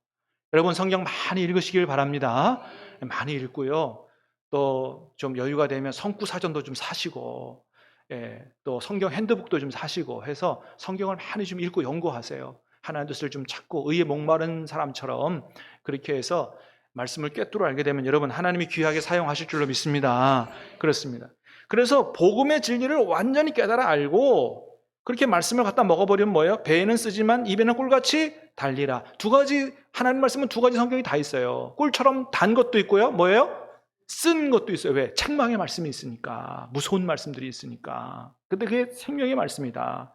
여러분, 성경 많이 읽으시길 바랍니다. 많이 읽고요. 또 좀 여유가 되면 성구 사전도 좀 사시고, 예, 또 성경 핸드북도 좀 사시고 해서 성경을 많이 좀 읽고 연구하세요. 하나님의 뜻을 좀 찾고 의에 목마른 사람처럼 그렇게 해서 말씀을 꿰뚫어 알게 되면 여러분, 하나님이 귀하게 사용하실 줄로 믿습니다. 그렇습니다. 그래서 복음의 진리를 완전히 깨달아 알고 그렇게 말씀을 갖다 먹어버리면 뭐예요? 배에는 쓰지만 입에는 꿀같이 달리라. 두 가지, 하나님 말씀은 두 가지 성경이 다 있어요. 꿀처럼 단 것도 있고요. 뭐예요? 쓴 것도 있어요. 왜? 책망의 말씀이 있으니까. 무서운 말씀들이 있으니까. 근데 그게 생명의 말씀이다.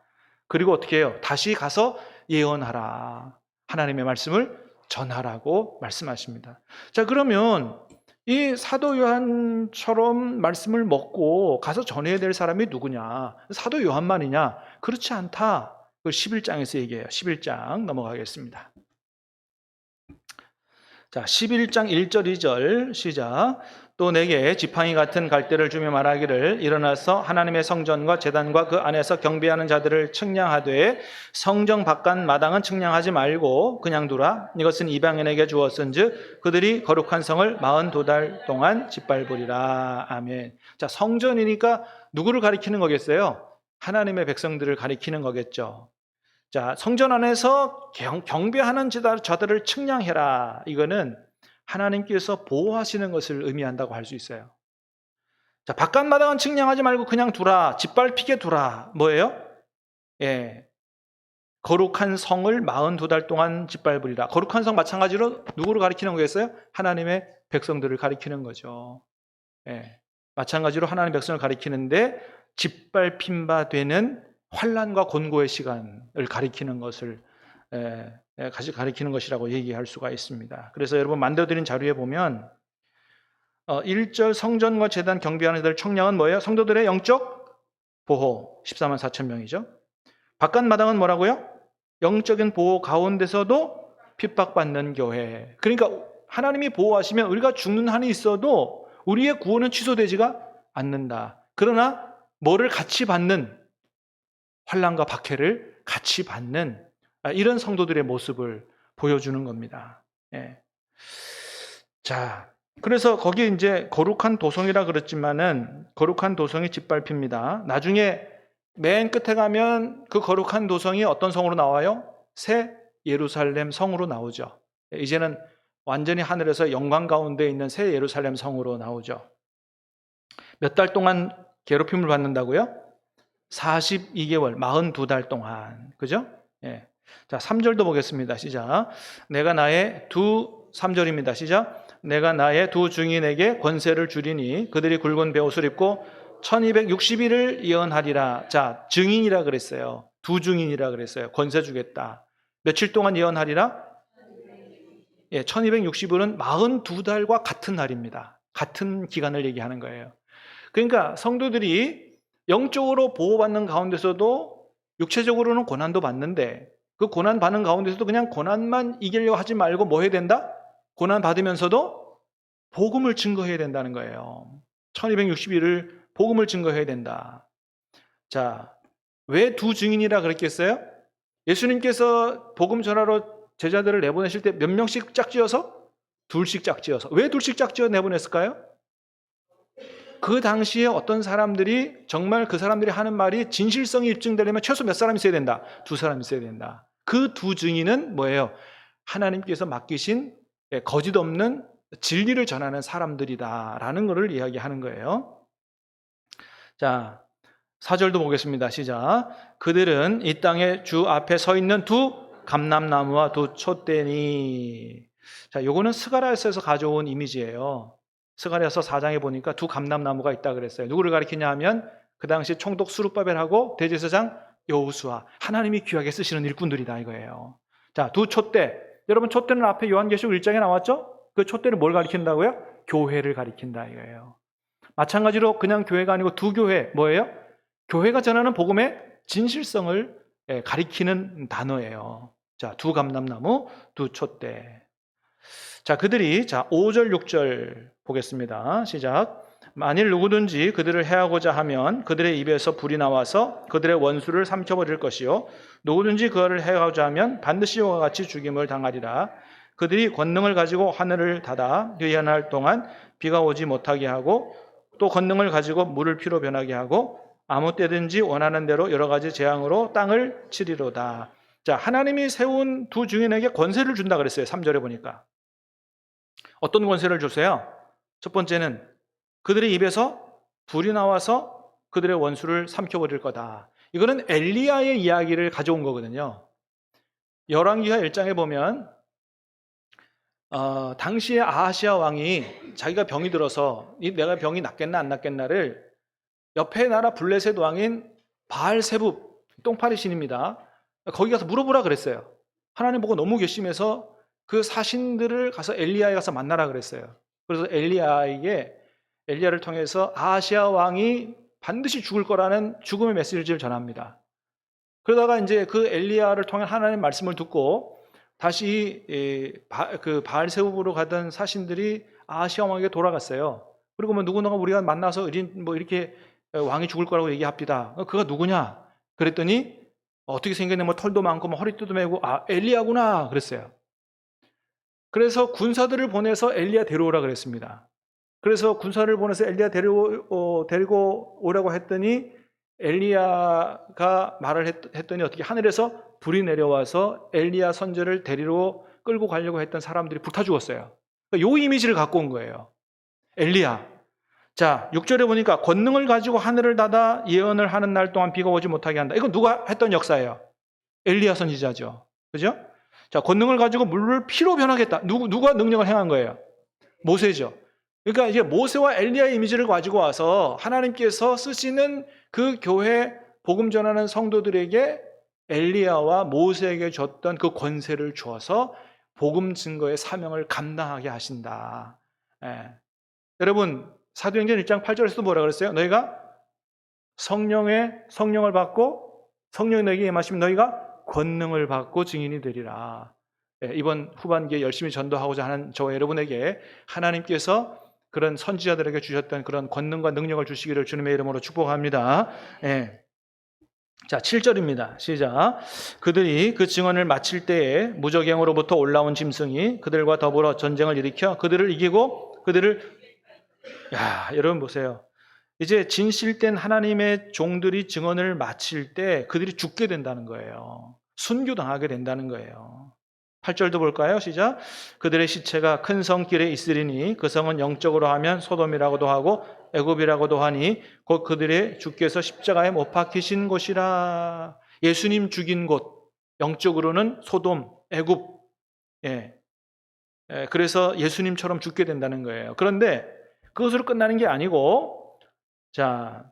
그리고 어떻게 해요? 다시 가서 예언하라. 하나님의 말씀을 전하라고 말씀하십니다. 자, 그러면 이 사도 요한처럼 말씀을 먹고 가서 전해야 될 사람이 누구냐? 사도 요한만이냐? 그렇지 않다. 그걸 11장에서 얘기해요. 11장 넘어가겠습니다. 자, 11장 1절 2절 시작. 또 내게 지팡이 같은 갈대를 주며 말하기를 일어나서 하나님의 성전과 제단과 그 안에서 경배하는 자들을 측량하되 성정 바깥 마당은 측량하지 말고 그냥 두라. 이것은 이방인에게 주었은즉 그들이 거룩한 성을 42달 동안 짓밟으리라. 아멘. 자, 성전이니까 누구를 가리키는 거겠어요? 하나님의 백성들을 가리키는 거겠죠. 자, 성전 안에서 경배하는 자들을 측량해라. 이거는 하나님께서 보호하시는 것을 의미한다고 할 수 있어요. 자, 바깥 마당은 측량하지 말고 그냥 두라. 짓밟히게 두라. 뭐예요? 예, 거룩한 성을 42달 동안 짓밟으리라. 거룩한 성 마찬가지로 누구를 가리키는 거겠어요? 하나님의 백성들을 가리키는 거죠. 예, 마찬가지로 하나님의 백성을 가리키는데 짓밟힌 바 되는 환난과 곤고의 시간을 가리키는 것을 가리키는 것이라고 얘기할 수가 있습니다. 그래서 여러분 만들어드린 자료에 보면 1절 성전과 제단 경배하는 자들 청량은 뭐예요? 성도들의 영적 보호 14만 4천 명이죠. 바깥 마당은 뭐라고요? 영적인 보호 가운데서도 핍박받는 교회. 그러니까 하나님이 보호하시면 우리가 죽는 한이 있어도 우리의 구원은 취소되지가 않는다. 그러나 뭐를 같이 받는, 환난과 박해를 같이 받는 이런 성도들의 모습을 보여주는 겁니다. 예. 자, 그래서 거기에 이제 거룩한 도성이라 그랬지만은 거룩한 도성이 짓밟힙니다. 나중에 맨 끝에 가면 그 거룩한 도성이 어떤 성으로 나와요? 새 예루살렘 성으로 나오죠. 이제는 완전히 하늘에서 영광 가운데 있는 새 예루살렘 성으로 나오죠. 몇 달 동안 괴롭힘을 받는다고요? 42개월, 42달 동안. 그죠? 예. 자, 3절도 보겠습니다. 시작. 3절입니다. 시작. 내가 나의 두 증인에게 권세를 주리니 그들이 굵은 베옷을 입고 1260일을 예언하리라. 자, 증인이라 그랬어요. 두 증인이라 그랬어요. 권세 주겠다. 며칠 동안 예언하리라? 예, 1260일은 42달과 같은 날입니다. 같은 기간을 얘기하는 거예요. 그러니까 성도들이 영적으로 보호받는 가운데서도 육체적으로는 고난도 받는데 그 고난 받는 가운데서도 그냥 고난만 이기려고 하지 말고 뭐 해야 된다? 고난 받으면서도 복음을 증거해야 된다는 거예요. 1260일을 복음을 증거해야 된다. 자, 왜 두 증인이라 그랬겠어요? 예수님께서 복음 전하러 제자들을 내보내실 때 몇 명씩 짝지어서? 둘씩 짝지어서. 왜 둘씩 짝지어 내보냈을까요? 그 당시에 어떤 사람들이 정말 그 사람들이 하는 말이 진실성이 입증되려면 최소 몇 사람 있어야 된다? 두 사람 있어야 된다. 그 두 증인은 뭐예요? 하나님께서 맡기신 거짓 없는 진리를 전하는 사람들이다라는 것을 이야기하는 거예요. 자, 4절도 보겠습니다. 시작. 그들은 이 땅에 주 앞에 서 있는 두 감람나무와 두 촛대니. 자, 요거는 스가랴서에서 가져온 이미지예요. 스가랴서 4장에 보니까 두 감람나무가 있다 그랬어요. 누구를 가리키냐 하면 그 당시 총독 스룹바벨하고 대제사장 여호수아, 하나님이 귀하게 쓰시는 일꾼들이다 이거예요. 자, 두 촛대. 여러분 촛대는 앞에 요한계시록 1장에 나왔죠? 그 촛대를 뭘 가리킨다고요? 교회를 가리킨다 이거예요. 마찬가지로 그냥 교회가 아니고 두 교회, 뭐예요? 교회가 전하는 복음의 진실성을 가리키는 단어예요. 자, 두 감람나무, 두 촛대. 자, 그들이, 자, 5절, 6절 보겠습니다. 시작. 만일 누구든지 그들을 해하고자 하면 그들의 입에서 불이 나와서 그들의 원수를 삼켜버릴 것이요. 누구든지 그들을 해하고자 하면 반드시 이와 같이 죽임을 당하리라. 그들이 권능을 가지고 하늘을 닫아 예언할 동안 비가 오지 못하게 하고 또 권능을 가지고 물을 피로 변하게 하고 아무 때든지 원하는 대로 여러 가지 재앙으로 땅을 치리로다. 자, 하나님이 세운 두 증인에게 권세를 준다 그랬어요. 3절에 보니까. 어떤 권세를 주세요? 첫 번째는 그들의 입에서 불이 나와서 그들의 원수를 삼켜버릴 거다. 이거는 엘리야의 이야기를 가져온 거거든요. 열왕기하 1장에 보면 당시에 아하시아 왕이 자기가 병이 들어서 내가 병이 낫겠나 안 낫겠나를 옆에 나라 블레셋 왕인 바알세붑, 똥파리 신입니다. 거기 가서 물어보라 그랬어요. 하나님 보고 너무 괘씸해서 그 사신들을 가서 엘리야에 가서 만나라 그랬어요. 그래서 엘리야를 통해서 아하시아 왕이 반드시 죽을 거라는 죽음의 메시지를 전합니다. 그러다가 이제 그 엘리야를 통해 하나님의 말씀을 듣고 다시 그 바알세붑으로 가던 사신들이 아하시아 왕에게 돌아갔어요. 그리고 뭐 누구누가 우리가 만나서 뭐 이렇게 왕이 죽을 거라고 얘기합니다. 그가 누구냐? 그랬더니 어떻게 생겼냐? 뭐 털도 많고 뭐 허리띠도 메고 엘리야구나 그랬어요. 그래서 군사들을 보내서 엘리야 데려오라 그랬습니다. 그래서 군사를 보내서 엘리야 데리고 오라고 했더니 엘리야가 말을 했더니 어떻게 하늘에서 불이 내려와서 엘리야 선지자를 데리러 끌고 가려고 했던 사람들이 불타 죽었어요. 요 이미지를 갖고 온 거예요. 엘리야. 자, 6절에 보니까 권능을 가지고 하늘을 닫아 예언을 하는 날 동안 비가 오지 못하게 한다. 이건 누가 했던 역사예요? 엘리야 선지자죠. 그죠? 자, 권능을 가지고 물을 피로 변하겠다. 누가 능력을 행한 거예요? 모세죠. 그러니까 이제 모세와 엘리야의 이미지를 가지고 와서 하나님께서 쓰시는 그 교회 복음 전하는 성도들에게 엘리야와 모세에게 줬던 그 권세를 주어서 복음 증거의 사명을 감당하게 하신다. 여러분 사도행전 1장 8절에서도 뭐라 그랬어요? 너희가 성령을 받고 성령이 너희에게 임하시면 너희가 권능을 받고 증인이 되리라. 이번 후반기에 열심히 전도하고자 하는 저와 여러분에게 하나님께서 그런 선지자들에게 주셨던 그런 권능과 능력을 주시기를 주님의 이름으로 축복합니다. 자, 7절입니다. 시작. 그들이 그 증언을 마칠 때에 무저갱으로부터 올라온 짐승이 그들과 더불어 전쟁을 일으켜 그들을 이기고 여러분 보세요. 이제 진실된 하나님의 종들이 증언을 마칠 때 그들이 죽게 된다는 거예요. 순교당하게 된다는 거예요. 8절도 볼까요? 시작. 그들의 시체가 큰 성길에 있으리니 그 성은 영적으로 하면 소돔이라고도 하고 애굽이라고도 하니 곧 그들의 주께서 십자가에 못 박히신 곳이라. 예수님 죽인 곳, 영적으로는 소돔, 애굽. 그래서 예수님처럼 죽게 된다는 거예요. 그런데 그것으로 끝나는 게 아니고, 자,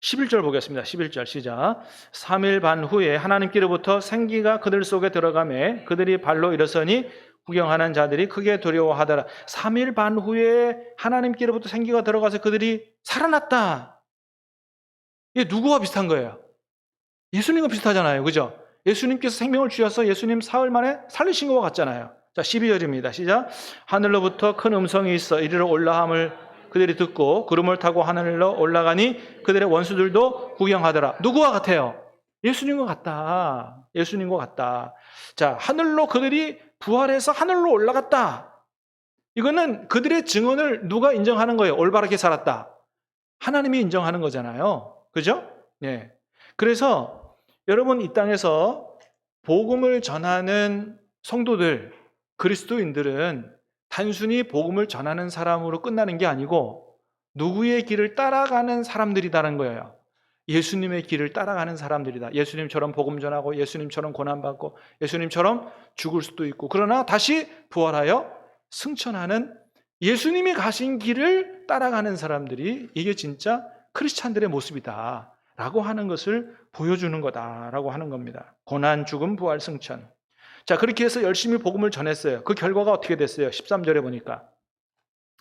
11절 보겠습니다. 11절 시작. 3일 반 후에 하나님께로부터 생기가 그들 속에 들어가매 그들이 발로 일어서니 구경하는 자들이 크게 두려워하더라. 3일 반 후에 하나님께로부터 생기가 들어가서 그들이 살아났다. 이게 누구와 비슷한 거예요? 예수님과 비슷하잖아요. 그죠? 예수님께서 생명을 주셔서 예수님 사흘 만에 살리신 것과 같잖아요. 자, 12절입니다. 시작. 하늘로부터 큰 음성이 있어 이리로 올라함을 그들이 듣고 구름을 타고 하늘로 올라가니 그들의 원수들도 구경하더라. 누구와 같아요? 예수님과 같다. 예수님과 같다. 자, 하늘로 그들이 부활해서 하늘로 올라갔다. 이거는 그들의 증언을 누가 인정하는 거예요? 올바르게 살았다. 하나님이 인정하는 거잖아요. 그죠? 네. 그래서 여러분 이 땅에서 복음을 전하는 성도들, 그리스도인들은 단순히 복음을 전하는 사람으로 끝나는 게 아니고 누구의 길을 따라가는 사람들이라는 거예요. 예수님의 길을 따라가는 사람들이다. 예수님처럼 복음 전하고 예수님처럼 고난받고 예수님처럼 죽을 수도 있고 그러나 다시 부활하여 승천하는 예수님이 가신 길을 따라가는 사람들이 이게 진짜 크리스찬들의 모습이다 라고 하는 것을 보여주는 거다라고 하는 겁니다. 고난, 죽음, 부활, 승천. 자, 그렇게 해서 열심히 복음을 전했어요. 그 결과가 어떻게 됐어요? 13절에 보니까.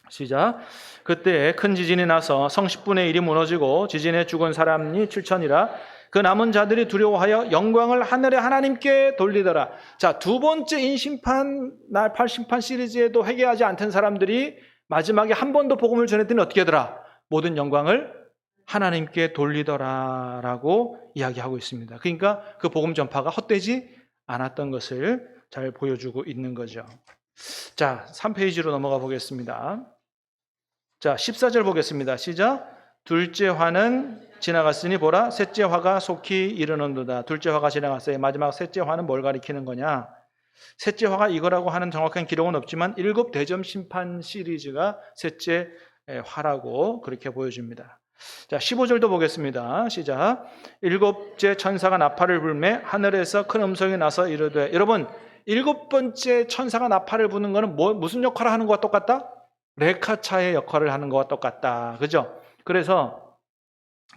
시작. 그때 큰 지진이 나서 성 10분의 1이 무너지고 지진에 죽은 사람이 7천이라 그 남은 자들이 두려워하여 영광을 하늘의 하나님께 돌리더라. 자, 두 번째 인심판, 날 8심판 시리즈에도 회개하지 않던 사람들이 마지막에 한 번 더 복음을 전했더니 어떻게 하더라? 모든 영광을 하나님께 돌리더라라고 이야기하고 있습니다. 그러니까 그 복음 전파가 헛되지 않았던 것을 잘 보여주고 있는 거죠. 자, 3페이지로 넘어가 보겠습니다. 자, 14절 보겠습니다. 시작. 둘째 화는 지나갔으니 보라 셋째 화가 속히 이르는도다. 둘째 화가 지나갔어요. 마지막 셋째 화는 뭘 가리키는 거냐? 셋째 화가 이거라고 하는 정확한 기록은 없지만 7 대점 심판 시리즈가 셋째 화라고 그렇게 보여줍니다. 자, 15절도 보겠습니다. 시작. 7째 천사가 나팔을 불매 하늘에서 큰 음성이 나서 이르되. 여러분 7번째 천사가 나팔을 부는 것은 무슨 역할을 하는 것과 똑같다? 레카차의 역할을 하는 것과 똑같다. 그죠? 그래서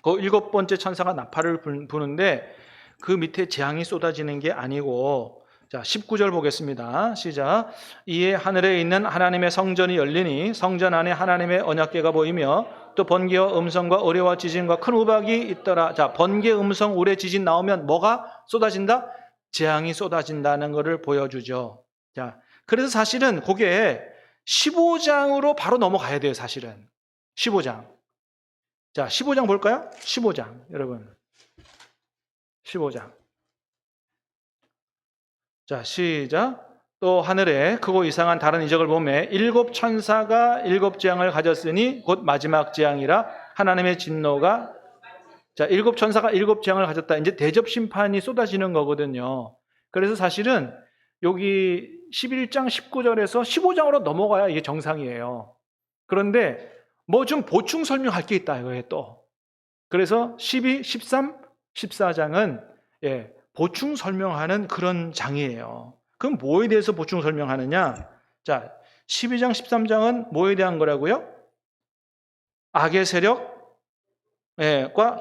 그 7번째 천사가 나팔을 부는데 그 밑에 재앙이 쏟아지는 게 아니고, 자, 19절 보겠습니다. 시작. 이에 하늘에 있는 하나님의 성전이 열리니 성전 안에 하나님의 언약궤가 보이며 또 번개와 음성과 우레와 지진과 큰 우박이 있더라. 자, 번개, 음성, 우레, 지진 나오면 뭐가 쏟아진다? 재앙이 쏟아진다는 것을 보여주죠. 자, 그래서 사실은 그게 15장으로 바로 넘어가야 돼요, 사실은. 15장. 자, 15장 볼까요? 15장, 여러분. 15장. 자, 시작. 또 하늘에 크고 이상한 다른 이적을 보매 7 천사가 7 재앙을 가졌으니 곧 마지막 재앙이라 하나님의 진노가. 자, 7 천사가 7 재앙을 가졌다. 이제 대접 심판이 쏟아지는 거거든요. 그래서 사실은 여기 11장 19절에서 15장으로 넘어가야 이게 정상이에요. 그런데 뭐 좀 보충 설명할 게 있다 이거예요 또. 그래서 12, 13, 14장은 보충 설명하는 그런 장이에요. 그럼 뭐에 대해서 보충 설명하느냐? 자, 12장, 13장은 뭐에 대한 거라고요? 악의 세력과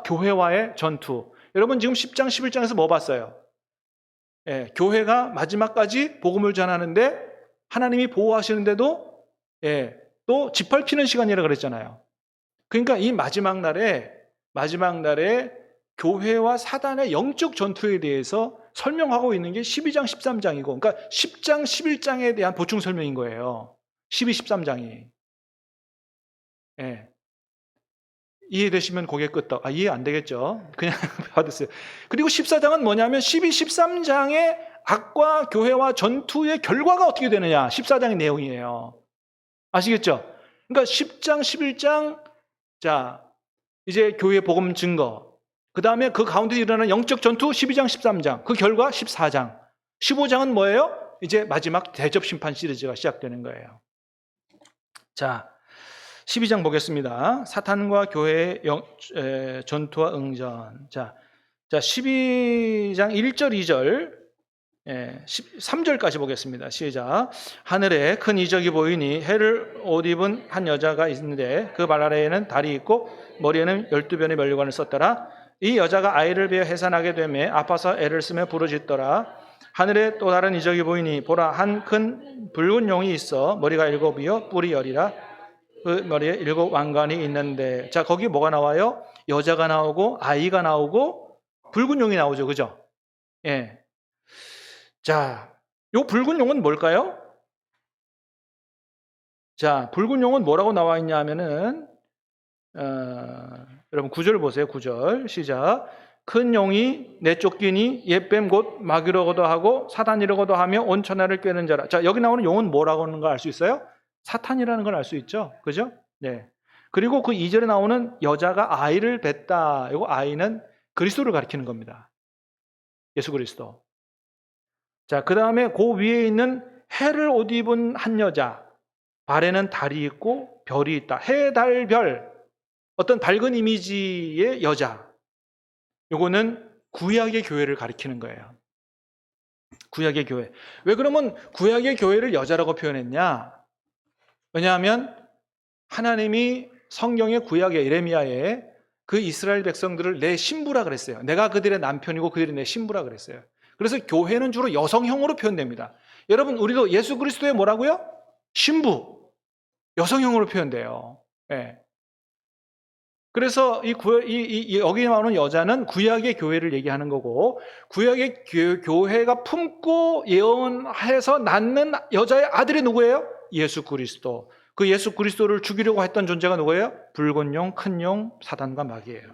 교회와의 전투. 여러분 지금 10장, 11장에서 뭐 봤어요? 교회가 마지막까지 복음을 전하는데 하나님이 보호하시는데도 또 짓밟히는 시간이라 그랬잖아요. 그러니까 이 마지막 날에 교회와 사단의 영적 전투에 대해서 설명하고 있는 게 12장, 13장이고, 그러니까 10장, 11장에 대한 보충 설명인 거예요. 12, 13장이. 이해되시면 고개 끄떡. 이해 안 되겠죠? 그냥 받으세요. 그리고 14장은 뭐냐면 12, 13장의 악과 교회와 전투의 결과가 어떻게 되느냐. 14장의 내용이에요. 아시겠죠? 그러니까 10장, 11장, 자, 이제 교회 복음 증거. 그 다음에 그 가운데 일어나는 영적 전투 12장, 13장. 그 결과 14장. 15장은 뭐예요? 이제 마지막 대접 심판 시리즈가 시작되는 거예요. 자, 12장 보겠습니다. 사탄과 교회의 전투와 응전. 자, 12장 1절, 2절, 3절까지 보겠습니다. 시작. 하늘에 큰 이적이 보이니 해를 옷 입은 한 여자가 있는데 그 발 아래에는 달이 있고 머리에는 12변의 면류관을 썼더라. 이 여자가 아이를 베어 해산하게 되매 아파서 애를 쓰며 부르짖더라. 하늘에 또 다른 이적이 보이니 보라, 한 큰 붉은 용이 있어 머리가 7이요 뿔이 10이라. 그 머리에 7 왕관이 있는데, 자, 거기 뭐가 나와요? 여자가 나오고 아이가 나오고 붉은 용이 나오죠, 그죠? 예. 자, 요 붉은 용은 뭘까요? 자, 붉은 용은 뭐라고 나와 있냐 하면은 여러분 9절 보세요. 9절 시작. 큰 용이 내쫓기니 옛뱀 곧 마귀라고도 하고 사단이라고도 하며 온 천하를 꿰는 자라. 자, 여기 나오는 용은 뭐라고 하는 걸 알 수 있어요? 사탄이라는 걸 알 수 있죠, 그죠? 네. 그리고 그 2절에 나오는 여자가 아이를 뱄다. 이거 아이는 그리스도를 가리키는 겁니다. 예수 그리스도. 자, 그 다음에 그 위에 있는 해를 옷 입은 한 여자, 발에는 달이 있고 별이 있다. 해, 달, 별, 어떤 밝은 이미지의 여자. 요거는 구약의 교회를 가리키는 거예요. 구약의 교회. 왜 그러면 구약의 교회를 여자라고 표현했냐? 왜냐하면 하나님이 성경의 구약의 예레미야에 그 이스라엘 백성들을 내 신부라 그랬어요. 내가 그들의 남편이고 그들이 내 신부라 그랬어요. 그래서 교회는 주로 여성형으로 표현됩니다. 여러분, 우리도 예수 그리스도의 뭐라고요? 신부. 여성형으로 표현돼요. 네. 그래서 여기 나오는 여자는 구약의 교회를 얘기하는 거고, 구약의 교회가 품고 예언해서 낳는 여자의 아들이 누구예요? 예수 그리스도. 그 예수 그리스도를 죽이려고 했던 존재가 누구예요? 붉은 용, 큰 용, 사단과 마귀예요.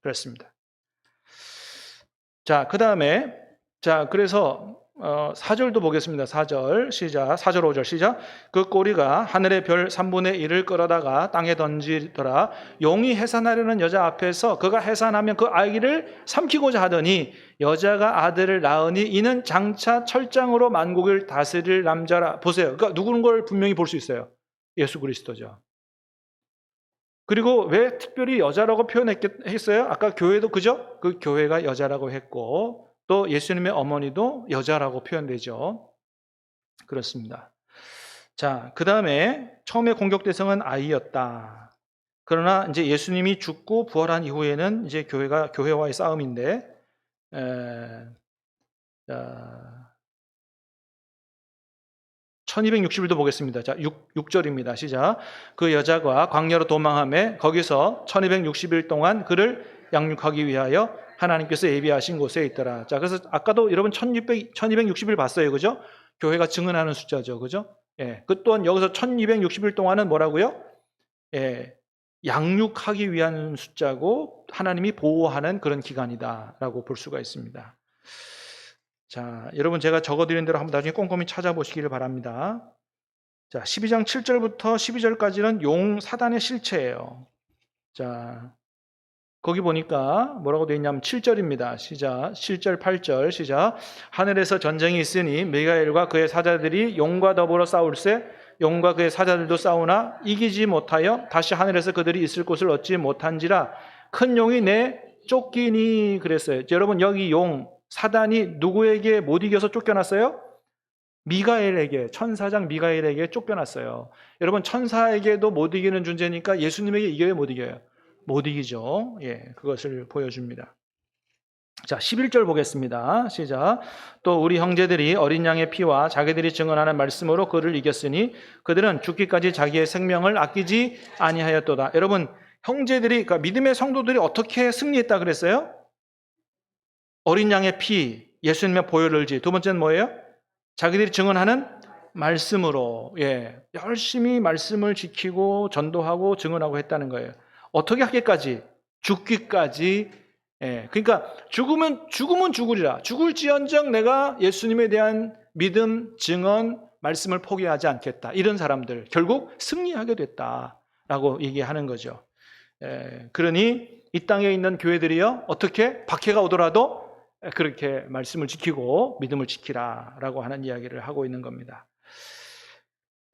그렇습니다. 자, 그 다음에, 자, 그래서 4절도 보겠습니다. 4절 시작. 4절 5절 시작. 그 꼬리가 하늘의 별 3분의 1을 끌어다가 땅에 던지더라. 용이 해산하려는 여자 앞에서 그가 해산하면 그 아기를 삼키고자 하더니 여자가 아들을 낳으니 이는 장차 철장으로 만국을 다스릴 남자라. 보세요. 그러니까 누구는 걸 분명히 볼 수 있어요. 예수 그리스도죠. 그리고 왜 특별히 여자라고 표현했어요? 아까 교회도 그죠? 그 교회가 여자라고 했고, 또 예수님의 어머니도 여자라고 표현되죠. 그렇습니다. 자, 그 다음에 처음에 공격 대상은 아이였다. 그러나 이제 예수님이 죽고 부활한 이후에는 이제 교회와의 싸움인데, 1260일도 보겠습니다. 자, 6절입니다. 시작. 그 여자가 광야로 도망하며 거기서 1260일 동안 그를 양육하기 위하여 하나님께서 예비하신 곳에 있더라. 자, 그래서 아까도 여러분 1260일 봤어요. 그죠? 교회가 증언하는 숫자죠. 그죠? 예. 그 또한 여기서 1260일 동안은 뭐라고요? 예. 양육하기 위한 숫자고 하나님이 보호하는 그런 기간이다라고 볼 수가 있습니다. 자, 여러분 제가 적어드린 대로 한번 나중에 꼼꼼히 찾아보시기를 바랍니다. 자, 12장 7절부터 12절까지는 용 사단의 실체예요. 자, 거기 보니까 뭐라고 되어 있냐면 7절입니다. 시작. 7절, 8절 시작. 하늘에서 전쟁이 있으니 미가엘과 그의 사자들이 용과 더불어 싸울세 용과 그의 사자들도 싸우나 이기지 못하여 다시 하늘에서 그들이 있을 곳을 얻지 못한지라 큰 용이 쫓기니 그랬어요. 여러분 여기 용 사단이 누구에게 못 이겨서 쫓겨났어요? 미가엘에게, 천사장 미가엘에게 쫓겨났어요. 여러분 천사에게도 못 이기는 존재니까 예수님에게 이겨요, 못 이겨요? 못 이기죠. 예, 그것을 보여줍니다. 자, 11절 보겠습니다. 시작. 또 우리 형제들이 어린 양의 피와 자기들이 증언하는 말씀으로 그를 이겼으니 그들은 죽기까지 자기의 생명을 아끼지 아니하였도다. 여러분, 형제들이, 그러니까 믿음의 성도들이 어떻게 승리했다 그랬어요? 어린 양의 피, 예수님의 보혈을 지. 두 번째는 뭐예요? 자기들이 증언하는 말씀으로, 예, 열심히 말씀을 지키고 전도하고 증언하고 했다는 거예요. 어떻게 하기까지? 죽기까지. 예, 그러니까 죽으면 죽으리라. 죽을지언정 내가 예수님에 대한 믿음, 증언, 말씀을 포기하지 않겠다. 이런 사람들 결국 승리하게 됐다. 라고 얘기하는 거죠. 그러니 이 땅에 있는 교회들이요, 어떻게 박해가 오더라도 그렇게 말씀을 지키고 믿음을 지키라라고 하는 이야기를 하고 있는 겁니다.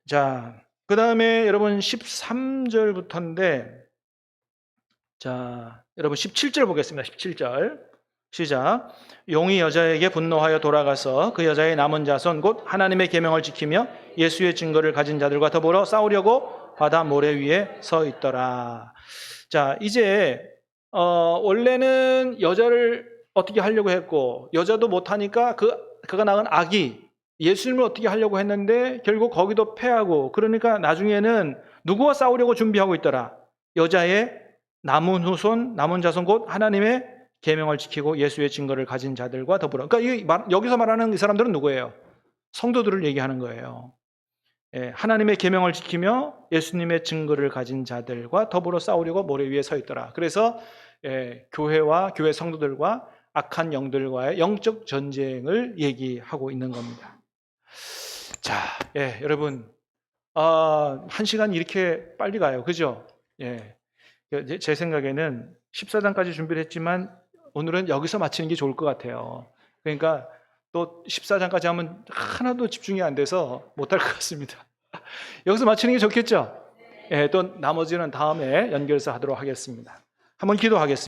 자, 그 다음에 여러분 13절부터인데, 자, 여러분 17절 보겠습니다. 17절 시작. 용이 여자에게 분노하여 돌아가서 그 여자의 남은 자손 곧 하나님의 계명을 지키며 예수의 증거를 가진 자들과 더불어 싸우려고 바다 모래 위에 서 있더라. 자, 이제 원래는 여자를 어떻게 하려고 했고, 여자도 못하니까 그가 낳은 아기 예수님을 어떻게 하려고 했는데 결국 거기도 패하고, 그러니까 나중에는 누구와 싸우려고 준비하고 있더라? 여자의 남은 후손, 남은 자손 곧 하나님의 계명을 지키고 예수의 증거를 가진 자들과 더불어. 그러니까 여기서 말하는 이 사람들은 누구예요? 성도들을 얘기하는 거예요. 하나님의 계명을 지키며 예수님의 증거를 가진 자들과 더불어 싸우려고 모래 위에 서 있더라. 그래서 교회와 교회 성도들과 악한 영들과의 영적 전쟁을 얘기하고 있는 겁니다. 자, 여러분, 한 시간 이렇게 빨리 가요, 그죠? 제 생각에는 14장까지 준비를 했지만 오늘은 여기서 마치는 게 좋을 것 같아요. 그러니까 또 14장까지 하면 하나도 집중이 안 돼서 못할 것 같습니다. 여기서 마치는 게 좋겠죠? 또 나머지는 다음에 연결해서 하도록 하겠습니다. 한번 기도하겠습니다.